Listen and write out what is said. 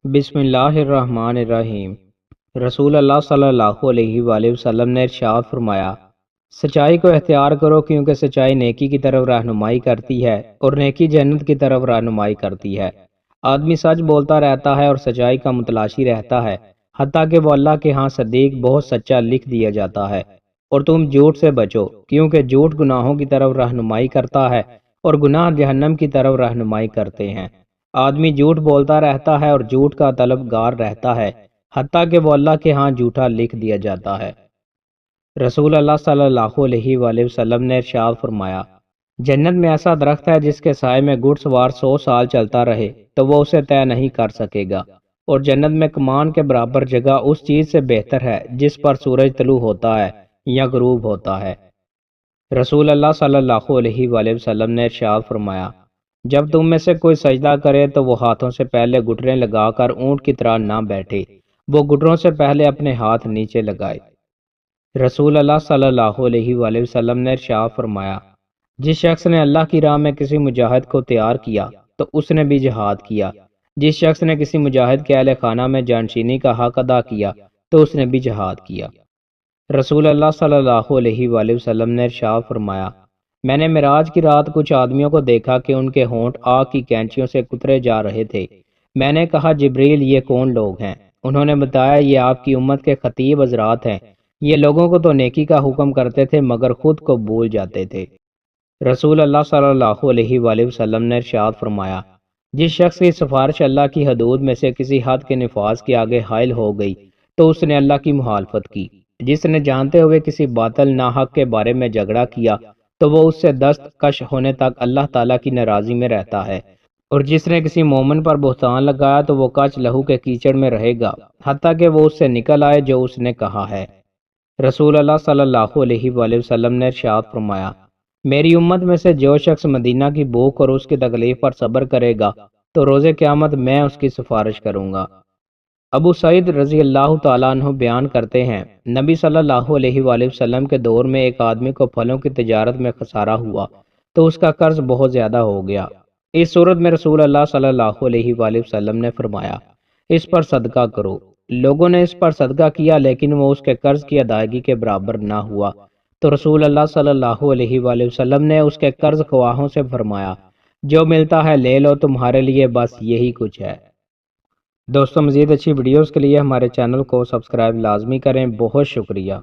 بسم اللہ الرحمن الرحیم۔ رسول اللہ صلی اللہ علیہ وآلہ وسلم نے ارشاد فرمایا، سچائی کو اختیار کرو کیونکہ سچائی نیکی کی طرف رہنمائی کرتی ہے اور نیکی جنت کی طرف رہنمائی کرتی ہے۔ آدمی سچ بولتا رہتا ہے اور سچائی کا متلاشی رہتا ہے، حتیٰ کہ وہ اللہ کے ہاں صدیق بہت سچا لکھ دیا جاتا ہے۔ اور تم جھوٹ سے بچو کیونکہ جھوٹ گناہوں کی طرف رہنمائی کرتا ہے اور گناہ جہنم کی طرف رہنمائی کرتے ہیں۔ آدمی جھوٹ بولتا رہتا ہے اور جھوٹ کا طلبگار رہتا ہے، حتیٰ کہ وہ اللہ کے ہاں جھوٹا لکھ دیا جاتا ہے۔ رسول اللہ صلی اللہ علیہ وآلہ وسلم نے ارشاد فرمایا، جنت میں ایسا درخت ہے جس کے سائے میں گھڑ سوار 100 سال چلتا رہے تو وہ اسے طے نہیں کر سکے گا، اور جنت میں کمان کے برابر جگہ اس چیز سے بہتر ہے جس پر سورج طلوع ہوتا ہے یا غروب ہوتا ہے۔ رسول اللہ صلی اللہ علیہ وآلہ وسلم نے ارشاد فرمایا، جب تم میں سے کوئی سجدہ کرے تو وہ ہاتھوں سے پہلے گھٹنے لگا کر اونٹ کی طرح نہ بیٹھے، وہ گھٹنوں سے پہلے اپنے ہاتھ نیچے لگائے۔ رسول اللہ صلی اللہ علیہ وآلہ وسلم نے ارشاد فرمایا، جس شخص نے اللہ کی راہ میں کسی مجاہد کو تیار کیا تو اس نے بھی جہاد کیا۔ جس شخص نے کسی مجاہد کے اہل خانہ میں جانشینی کا حق ادا کیا تو اس نے بھی جہاد کیا۔ رسول اللہ صلی اللہ علیہ وآلہ وسلم نے ارشاد فرمایا، میں نے معراج کی رات کچھ آدمیوں کو دیکھا کہ ان کے ہونٹ آگ کی کینچیوں سے کترے جا رہے تھے۔ میں نے کہا، جبریل، یہ کون لوگ ہیں؟ انہوں نے بتایا، یہ آپ کی امت کے خطیب حضرات ہیں، یہ لوگوں کو تو نیکی کا حکم کرتے تھے مگر خود کو بھول جاتے تھے۔ رسول اللہ صلی اللہ علیہ وآلہ وسلم نے ارشاد فرمایا، جس شخص کی سفارش اللہ کی حدود میں سے کسی حد کے نفاذ کے آگے حائل ہو گئی تو اس نے اللہ کی مخالفت کی۔ جس نے جانتے ہوئے کسی باطل ناحق کے بارے میں جھگڑا کیا تو وہ اس سے دستکش ہونے تک اللہ تعالیٰ کی ناراضی میں رہتا ہے، اور جس نے کسی مومن پر بہتان لگایا تو وہ کچ لہو کے کیچڑ میں رہے گا حتیٰ کہ وہ اس سے نکل آئے جو اس نے کہا ہے۔ رسول اللہ صلی اللہ علیہ وآلہ وسلم نے ارشاد فرمایا، میری امت میں سے جو شخص مدینہ کی بھوک اور اس کی تکلیف پر صبر کرے گا تو روز قیامت میں اس کی سفارش کروں گا۔ ابو سعید رضی اللہ تعالیٰ عنہ بیان کرتے ہیں، نبی صلی اللہ علیہ وآلہ وسلم کے دور میں ایک آدمی کو پھلوں کی تجارت میں خسارہ ہوا تو اس کا قرض بہت زیادہ ہو گیا۔ اس صورت میں رسول اللہ صلی اللہ علیہ وآلہ وسلم نے فرمایا، اس پر صدقہ کرو۔ لوگوں نے اس پر صدقہ کیا لیکن وہ اس کے قرض کی ادائیگی کے برابر نہ ہوا تو رسول اللہ صلی اللہ علیہ وآلہ وسلم نے اس کے قرض خواہوں سے فرمایا، جو ملتا ہے لے لو، تمہارے لیے بس یہی کچھ ہے۔ دوستوں، مزید اچھی ویڈیوز کے لیے ہمارے چینل کو سبسکرائب لازمی کریں۔ بہت شکریہ۔